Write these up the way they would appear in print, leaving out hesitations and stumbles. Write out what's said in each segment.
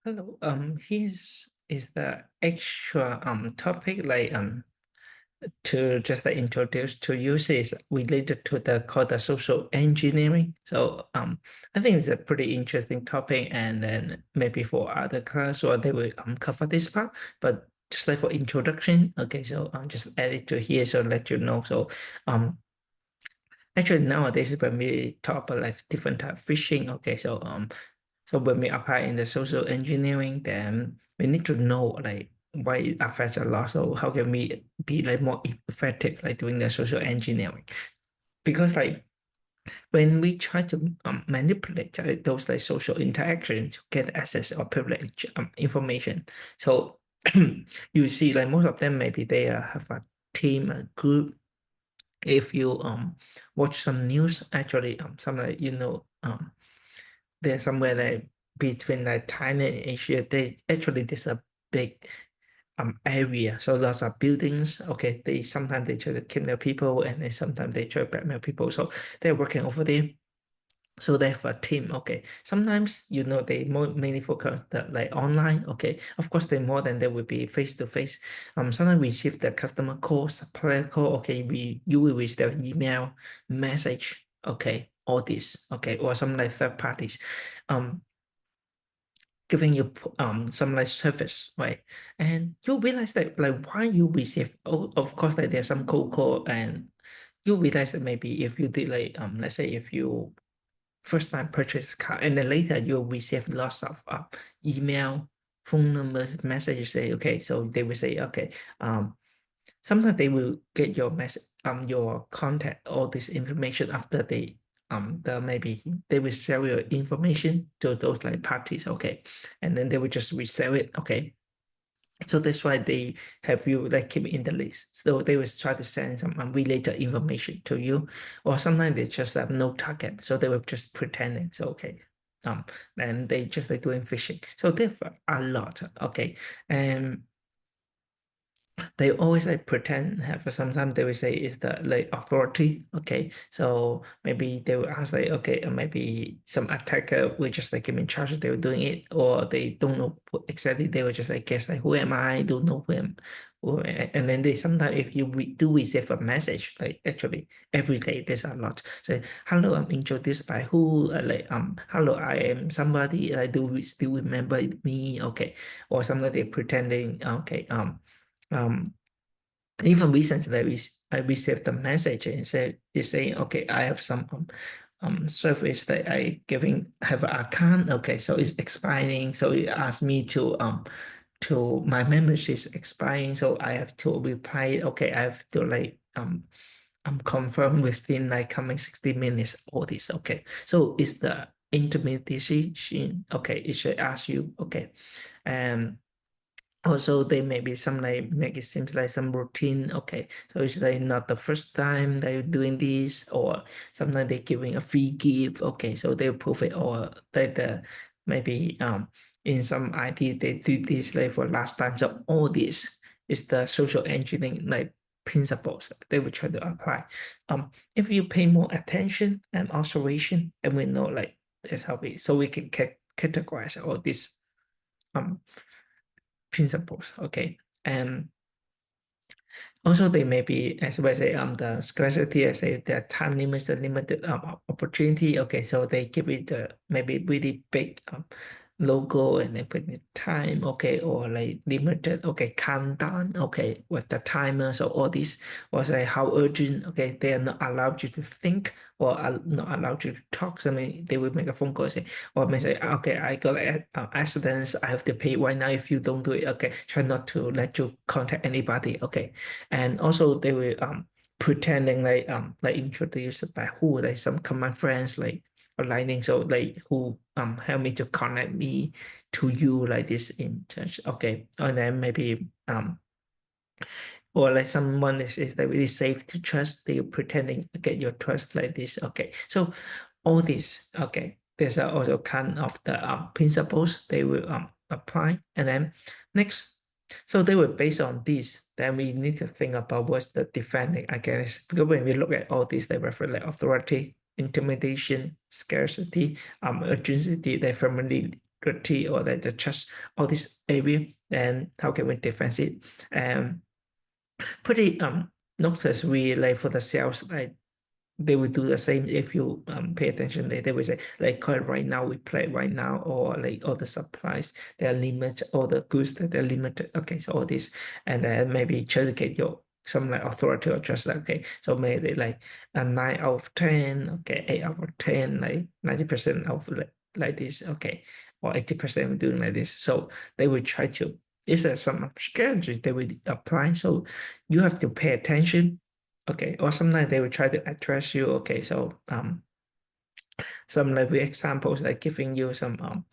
Hello. Here's is the extra topic to just introduce to you is related to the called the social engineering. So I think it's a pretty interesting topic, and then maybe for other class or they will cover this part. But just like for introduction, okay. So just add it to here so let you know. So um actually nowadays when we talk about like different type of phishing, okay. So when we apply in the social engineering, then we need to know like why it affects a lot. So how can we be like more effective like doing the social engineering? Because like when we try to manipulate those like social interactions to get access or privilege information, so you see like most of them maybe they have a team, a group. If you watch some news, actually some like there's somewhere like between like Thailand and Asia, they actually there's a big area. So lots of buildings. Okay, they sometimes they try to kidnap people and then sometimes they try to blackmail people. So they're working over there. So they have a team. Okay. Sometimes they more mainly focus the like online. Okay. Of course, they more than they will be face to face. Sometimes we receive the customer call, supplier call. Okay, you will receive their email, message. Okay, all this. Okay, or some like third parties. Um, giving you some like service, right? And you realize that like why you receive, oh, of course like there's some cold call, and you realize that maybe if you did like let's say if you first time purchase car and then later you'll receive lots of email, phone numbers, messages say okay, so they will say okay, sometimes they will get your message, your contact, all this information after maybe they will sell your information to those like parties, okay, and then they will just resell it, okay. So that's why they have you like keep it in the list. So they will try to send some unrelated information to you, or sometimes they just have no target, so they will just pretend it's okay. And they just like doing phishing. So there's a lot, okay, and they always like pretend have sometimes they will say is the like authority, okay, so maybe they will ask like okay, maybe some attacker will just like give in charge they were doing it, or they don't know what exactly, they will just like guess like who am I, don't know and then they sometimes if you do receive a message like actually every day there's a lot say hello, I'm introduced by who, hello, I am somebody, I do still remember me, okay, or sometimes they pretending okay, um, even recently, I received a message and said, "It's saying, okay, I have some service that I giving have an account. Okay, so it's expiring. So it asked me to my membership is expiring. So I have to reply. Okay, I have to like confirm within like coming 60 minutes. All this. Okay, so it's the intermediation. Okay, it should ask you. Okay, and also they may be some like make it seems like some routine, okay, so it's like not the first time they're doing this, or sometimes they're giving a free gift, okay, so they'll prove it, or that maybe in some ID they did this like for last time, so all this is the social engineering like principles that they will try to apply. If you pay more attention and observation, and we know like that's how we, so we can categorize all these um principles, okay. And also they may be, as I say, the scarcity, I say the time limits, the limited opportunity, okay, so they give it maybe really big logo and they put in time, okay, or like limited, okay, countdown, okay, with the timer. So all this was like how urgent, okay, they are not allowed you to think, or are not allowed you to talk. So they will make a phone call, say, or may say, okay, I got an accidents, I have to pay right now. If you don't do it, okay, try not to let you contact anybody, okay. And also they will pretending like introduced by who, like some common friends like aligning, so like who help me to connect me to you like this in touch, okay, and then maybe or like someone is like really safe to trust, they pretending to get your trust like this, okay. So all this, okay, there's also kind of the principles they will apply, and then next, so they were based on this, then we need to think about what's the defending against, because when we look at all these they refer like authority, intimidation, scarcity, urgency, they firmly security or like the trust, all this area, then how can we defend it? And pretty notice we like for the sales, like they will do the same if you pay attention. They will say like "Correct, right now we play right now," or like all the supplies they are limited, all the goods that they're limited. Okay, so all this, and then maybe try to get your some like authority or just like okay, so maybe like a 9 out of 10, okay, 8 out of 10, like 90% of like this, okay, or 80% doing like this. So they will try to. These are some strategies they will apply. So you have to pay attention. Okay, or sometimes they will try to address you. Okay, so some like examples like giving you some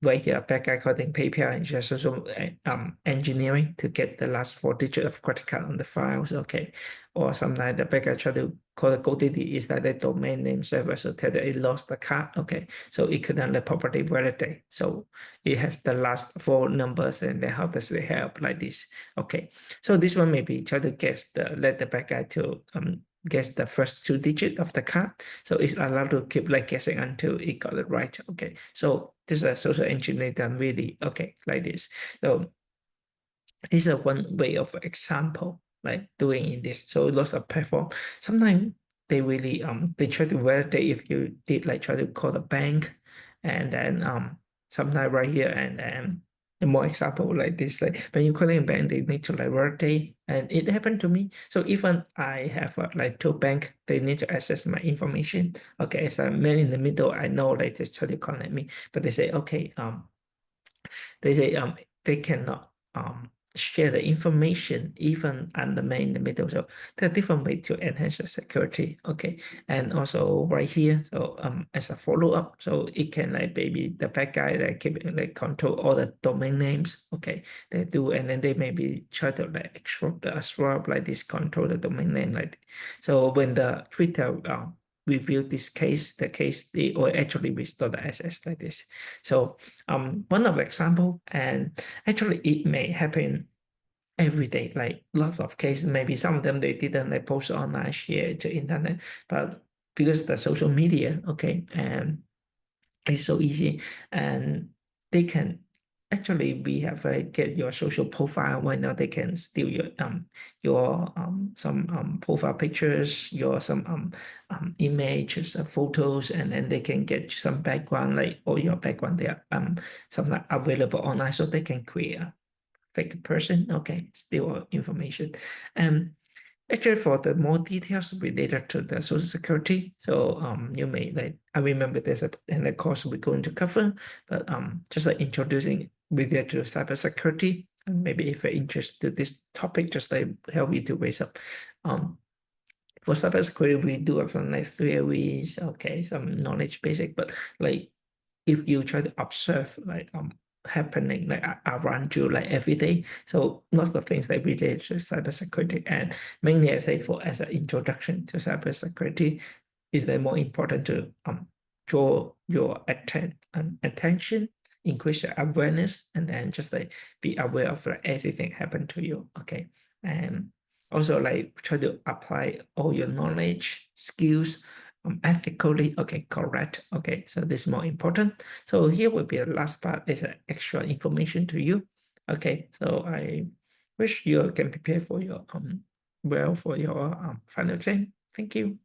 right here, bad guy coding paper and just also engineering to get the last 4 digits of credit card on the files. Okay, or sometimes the bad guy try to call the GoDaddy is that the domain name server, so tell that it lost the card. Okay, so it couldn't let properly validate, so it has the last 4 numbers, and then how does it help like this? Okay, so this one maybe try to guess the let the bad guy to guess the first 2 digits of the card. So it's allowed to keep like guessing until it got it right. Okay, so this is a social engineering done really okay like this. So this is one way of example like doing in this. So lots of platform. Sometimes they really they try to validate if you did like try to call the bank, and then sometimes right here and then the more example like this, like when you calling a bank, they need to like validate, and it happened to me. So even I have like 2 bank, they need to access my information. Okay, so man in the middle, I know like they try to connect me, but they say okay, they say they cannot share the information even on the main in the middle. So there are different ways to enhance the security. Okay, and also right here, so as a follow-up, so it can like maybe the bad guy like keep like control all the domain names. Okay, they do, and then they maybe try to like swap like this control the domain name like. So when the Twitter review this case, the case they will actually restore the access like this. So one of the example, and actually it may happen every day, like lots of cases. Maybe some of them they didn't like post online, share to internet, but because the social media, okay, and it's so easy, and they can actually we have get your social profile right now. They can steal your some profile pictures, your some images, photos, and then they can get some background like all your background there some like available online, so they can create a fake person. Okay, steal information. And actually, for the more details related to the social security, so you may like I remember there's in the course we're going to cover, but just like introducing related to cybersecurity, and maybe if you're interested in this topic, just like help you to raise up. For cybersecurity, we do have some like theories, okay, some knowledge basic, but like if you try to observe like happening like around you like every day, so lots of things that relate to cybersecurity, and mainly I say for as an introduction to cybersecurity is that more important to draw your attention, increase your awareness, and then just like be aware of like everything happen to you. Okay, and also like try to apply all your knowledge skills ethically. Okay, correct. Okay, so this is more important. So here will be the last part is extra information to you. Okay, so I wish you can prepare for your well for your final exam. Thank you.